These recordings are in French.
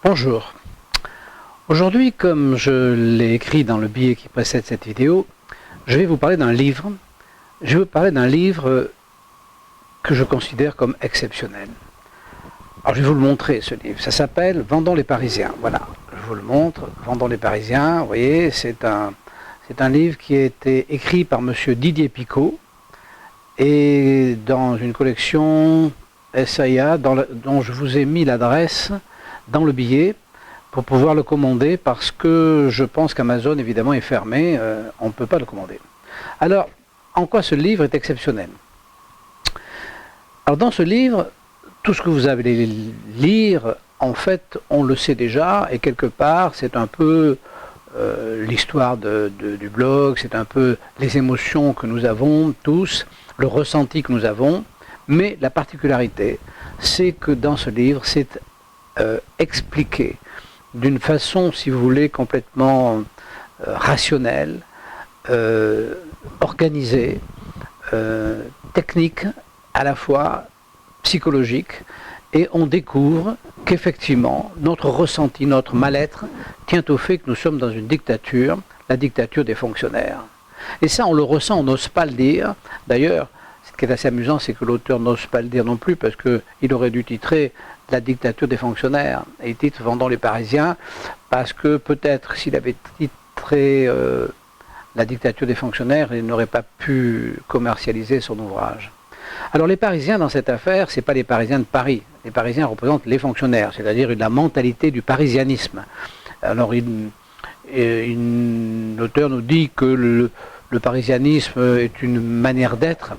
Bonjour. Aujourd'hui, comme je l'ai écrit dans le billet qui précède cette vidéo, je vais vous parler d'un livre. Je vais vous parler d'un livre que je considère comme exceptionnel. Alors je vais vous le montrer, ce livre. Ça s'appelle « Vendons les Parisiens ». Voilà, je vous le montre. « Vendons les Parisiens », vous voyez, c'est un livre qui a été écrit par M. Didier Picot et dans une collection SAIA dont je vous ai mis l'adresse dans le billet pour pouvoir le commander, parce que je pense qu'Amazon évidemment est fermé, on ne peut pas le commander. Alors, en quoi ce livre est exceptionnel? Alors dans ce livre, tout ce que vous allez lire, en fait, on le sait déjà, et quelque part, c'est un peu l'histoire du blog, c'est un peu les émotions que nous avons tous, le ressenti que nous avons, mais la particularité, c'est que dans ce livre, c'est expliqué d'une façon, si vous voulez, complètement rationnelle, organisée, technique, à la fois psychologique, et on découvre qu'effectivement, notre ressenti, notre mal-être, tient au fait que nous sommes dans une dictature, la dictature des fonctionnaires. Et ça, on le ressent, on n'ose pas le dire. D'ailleurs, ce qui est assez amusant, c'est que l'auteur n'ose pas le dire non plus, parce qu'il aurait dû titrer la dictature des fonctionnaires. Et il titre « Vendons les Parisiens », parce que peut-être s'il avait titré la dictature des fonctionnaires, il n'aurait pas pu commercialiser son ouvrage. Alors les Parisiens dans cette affaire, ce n'est pas les Parisiens de Paris. Les Parisiens représentent les fonctionnaires, c'est-à-dire la mentalité du parisianisme. Alors l'auteur nous dit que le parisianisme est une manière d'être,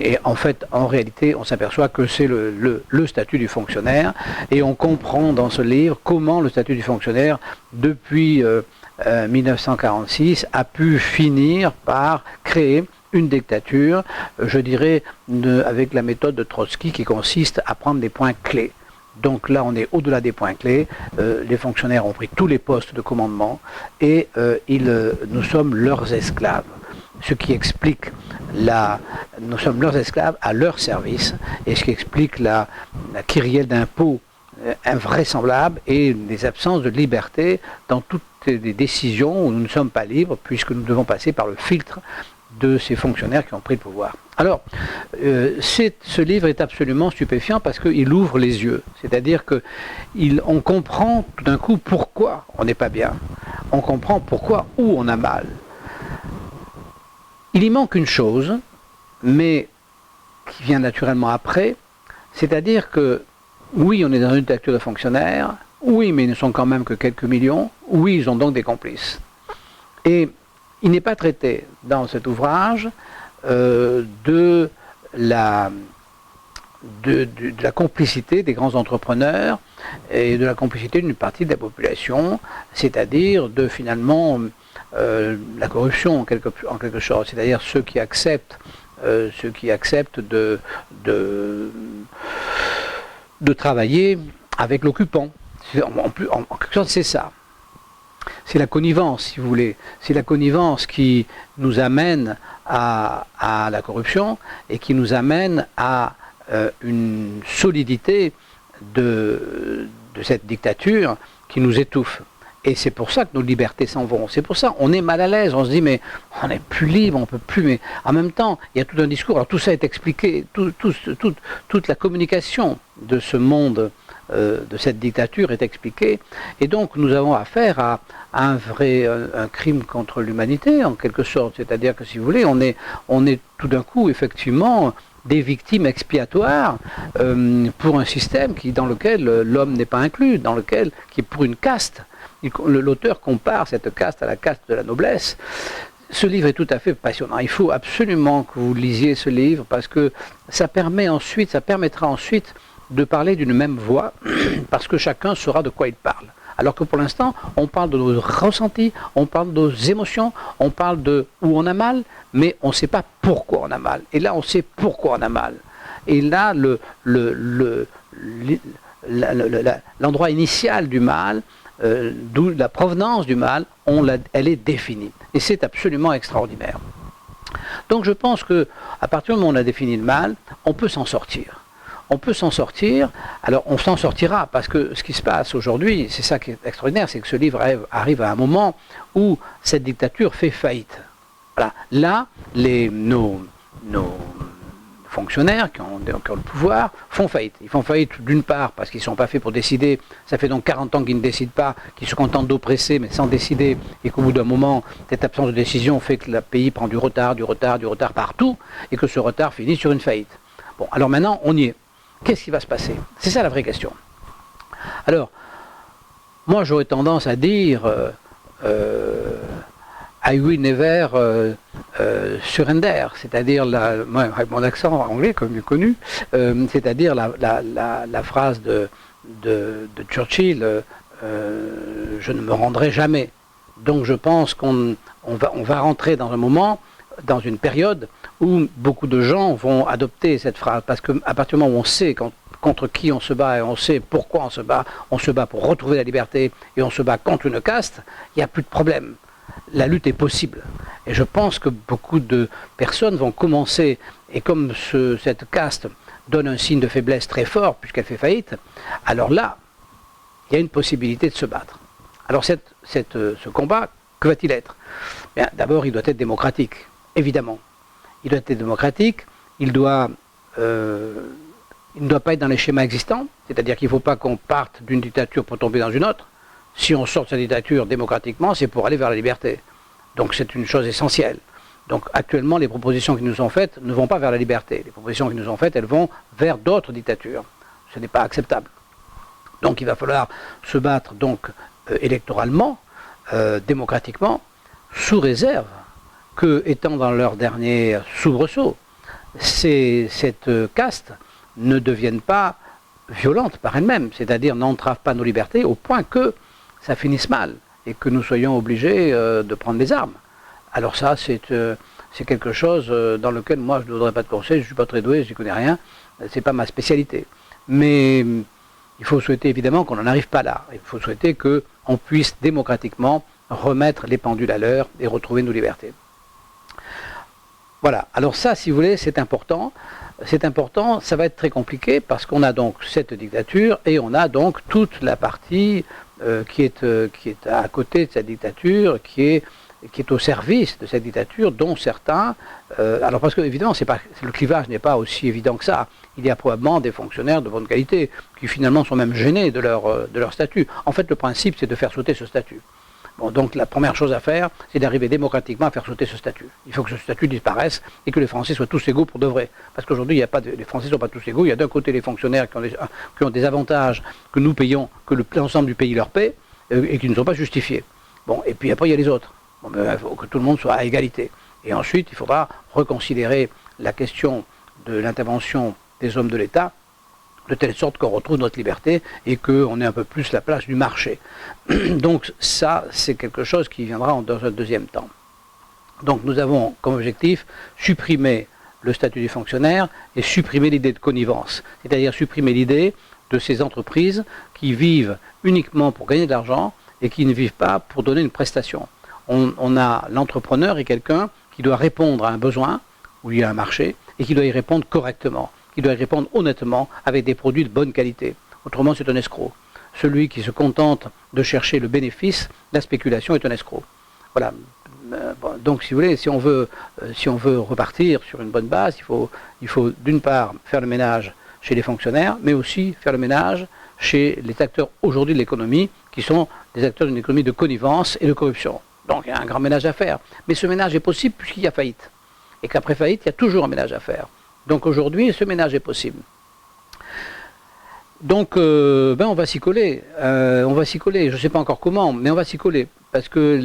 et en fait, en réalité, on s'aperçoit que c'est le statut du fonctionnaire, et on comprend dans ce livre comment le statut du fonctionnaire, depuis 1946, a pu finir par créer une dictature, je dirais, avec la méthode de Trotsky qui consiste à prendre des points clés. Donc là, on est au-delà des points clés. Les fonctionnaires ont pris tous les postes de commandement et nous sommes leurs esclaves. Ce qui explique nous sommes leurs esclaves à leur service, et ce qui explique la kyrielle d'impôts invraisemblable et des absences de liberté dans toutes les décisions où nous ne sommes pas libres, puisque nous devons passer par le filtre de ces fonctionnaires qui ont pris le pouvoir. Alors, ce livre est absolument stupéfiant parce qu'il ouvre les yeux. C'est-à-dire qu'on comprend tout d'un coup pourquoi on n'est pas bien. On comprend pourquoi, où on a mal. Il y manque une chose, mais qui vient naturellement après, c'est-à-dire que, oui, on est dans une dictature de fonctionnaires, oui, mais ils ne sont quand même que quelques millions, oui, ils ont donc des complices. Et il n'est pas traité dans cet ouvrage de la complicité des grands entrepreneurs et de la complicité d'une partie de la population, c'est-à-dire de finalement la corruption en quelque sorte, c'est-à-dire ceux qui acceptent de travailler avec l'occupant. En quelque sorte, c'est ça. C'est la connivence, si vous voulez. C'est la connivence qui nous amène à la corruption et qui nous amène à une solidité de cette dictature qui nous étouffe. Et c'est pour ça que nos libertés s'en vont. C'est pour ça on est mal à l'aise. On se dit, mais on n'est plus libre, on ne peut plus. Mais en même temps, il y a tout un discours. Alors tout ça est expliqué. Toute la communication de ce monde, de cette dictature est expliquée. Et donc nous avons affaire à un crime contre l'humanité, en quelque sorte. C'est-à-dire que, si vous voulez, on est tout d'un coup, effectivement, des victimes expiatoires pour un système dans lequel l'homme n'est pas inclus, qui est pour une caste. L'auteur compare cette caste à la caste de la noblesse. Ce livre est tout à fait passionnant. Il faut absolument que vous lisiez ce livre, parce que ça permettra ensuite de parler d'une même voix, parce que chacun saura de quoi il parle. Alors que pour l'instant, on parle de nos ressentis, on parle de nos émotions, on parle de où on a mal, mais on ne sait pas pourquoi on a mal. Et là, on sait pourquoi on a mal. Et là, l'endroit initial du mal, d'où la provenance du mal, elle est définie. Et c'est absolument extraordinaire. Donc je pense qu'à partir du moment où on a défini le mal, on peut s'en sortir. on peut s'en sortir. Alors on s'en sortira, parce que ce qui se passe aujourd'hui, c'est ça qui est extraordinaire, c'est que ce livre arrive à un moment où cette dictature fait faillite. Voilà. Là, nos fonctionnaires qui ont le pouvoir font faillite. Ils font faillite d'une part parce qu'ils ne sont pas faits pour décider, ça fait donc 40 ans qu'ils ne décident pas, qu'ils se contentent d'oppresser mais sans décider, et qu'au bout d'un moment, cette absence de décision fait que le pays prend du retard partout, et que ce retard finit sur une faillite. Bon, alors maintenant, on y est. Qu'est-ce qui va se passer? C'est ça la vraie question. Alors, moi j'aurais tendance à dire I will never surrender, c'est-à-dire, moi, avec mon accent anglais comme bien connu, c'est-à-dire la phrase de Churchill, je ne me rendrai jamais. Donc je pense qu'on va rentrer dans un moment, dans une période où beaucoup de gens vont adopter cette phrase, parce qu'à partir du moment où on sait contre qui on se bat et on sait pourquoi on se bat pour retrouver la liberté et on se bat contre une caste, il n'y a plus de problème. La lutte est possible. Et je pense que beaucoup de personnes vont commencer, et comme cette caste donne un signe de faiblesse très fort puisqu'elle fait faillite, alors là, il y a une possibilité de se battre. Alors ce combat, que va-t-il être? Bien, d'abord, il doit être démocratique, évidemment. Il doit être démocratique, il ne doit pas être dans les schémas existants, c'est-à-dire qu'il ne faut pas qu'on parte d'une dictature pour tomber dans une autre. Si on sort de sa dictature démocratiquement, c'est pour aller vers la liberté. Donc c'est une chose essentielle. Donc actuellement, les propositions qui nous sont faites ne vont pas vers la liberté. Les propositions qui nous sont faites, elles vont vers d'autres dictatures. Ce n'est pas acceptable. Donc il va falloir se battre donc électoralement, démocratiquement, sous réserve que, étant dans leur dernier soubresaut, cette caste ne devienne pas violente par elle-même, c'est-à-dire n'entrave pas nos libertés au point que ça finisse mal et que nous soyons obligés de prendre les armes. Alors ça, c'est quelque chose dans lequel moi je ne donnerai pas de conseils, je ne suis pas très doué, je n'y connais rien, c'est pas ma spécialité. Mais il faut souhaiter évidemment qu'on n'en arrive pas là. Il faut souhaiter qu'on puisse démocratiquement remettre les pendules à l'heure et retrouver nos libertés. Voilà, alors ça, si vous voulez, c'est important. C'est important, ça va être très compliqué parce qu'on a donc cette dictature et on a donc toute la partie qui est à côté de cette dictature, qui est au service de cette dictature, dont certains... alors parce que, évidemment, le clivage n'est pas aussi évident que ça. Il y a probablement des fonctionnaires de bonne qualité qui finalement sont même gênés de leur statut. En fait, le principe, c'est de faire sauter ce statut. Bon, donc la première chose à faire, c'est d'arriver démocratiquement à faire sauter ce statut. Il faut que ce statut disparaisse et que les Français soient tous égaux pour de vrai. Parce qu'aujourd'hui, les Français ne sont pas tous égaux. Il y a d'un côté les fonctionnaires qui ont des avantages que nous payons, que l'ensemble du pays leur paie, et qui ne sont pas justifiés. Bon, et puis après, il y a les autres. Bon, il faut que tout le monde soit à égalité. Et ensuite, il faudra reconsidérer la question de l'intervention des hommes de l'État, de telle sorte qu'on retrouve notre liberté et qu'on ait un peu plus la place du marché. Donc ça, c'est quelque chose qui viendra dans un deuxième temps. Donc nous avons comme objectif supprimer le statut du fonctionnaire et supprimer l'idée de connivence, c'est-à-dire supprimer l'idée de ces entreprises qui vivent uniquement pour gagner de l'argent et qui ne vivent pas pour donner une prestation. On a l'entrepreneur et quelqu'un qui doit répondre à un besoin, où il y a un marché, et qui doit y répondre correctement, qui doit y répondre honnêtement avec des produits de bonne qualité. Autrement, c'est un escroc. Celui qui se contente de chercher le bénéfice, la spéculation est un escroc. Voilà. Donc, si vous voulez, si on veut repartir sur une bonne base, il faut d'une part faire le ménage chez les fonctionnaires, mais aussi faire le ménage chez les acteurs aujourd'hui de l'économie, qui sont des acteurs d'une économie de connivence et de corruption. Donc, il y a un grand ménage à faire. Mais ce ménage est possible puisqu'il y a faillite. Et qu'après faillite, il y a toujours un ménage à faire. Donc aujourd'hui, ce ménage est possible. Donc, on va s'y coller. Je ne sais pas encore comment, mais on va s'y coller. Parce que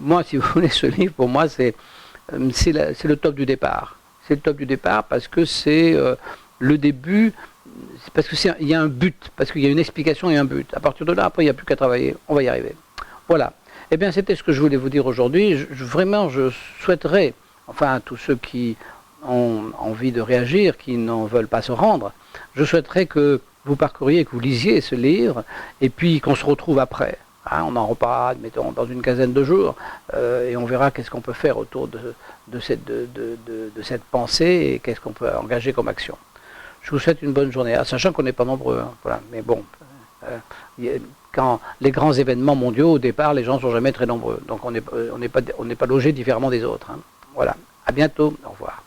moi, si vous voulez, ce livre, pour moi, c'est le top du départ. C'est le top du départ parce que c'est le début, parce qu'il y a un but, parce qu'il y a une explication et un but. À partir de là, après, il n'y a plus qu'à travailler. On va y arriver. Voilà. Eh bien, c'était ce que je voulais vous dire aujourd'hui. Vraiment, je souhaiterais, enfin, à tous ceux qui ont envie de réagir, qui n'en veulent pas se rendre, je souhaiterais que vous parcouriez, que vous lisiez ce livre, et puis qu'on se retrouve après. Hein, on en reparlera, mettons, dans une quinzaine de jours, et on verra qu'est-ce qu'on peut faire autour de cette pensée, et qu'est-ce qu'on peut engager comme action. Je vous souhaite une bonne journée, sachant qu'on n'est pas nombreux. Hein, voilà. Mais bon, quand les grands événements mondiaux, au départ, les gens ne sont jamais très nombreux. Donc on n'est pas logé différemment des autres. Hein. Voilà. À bientôt. Au revoir.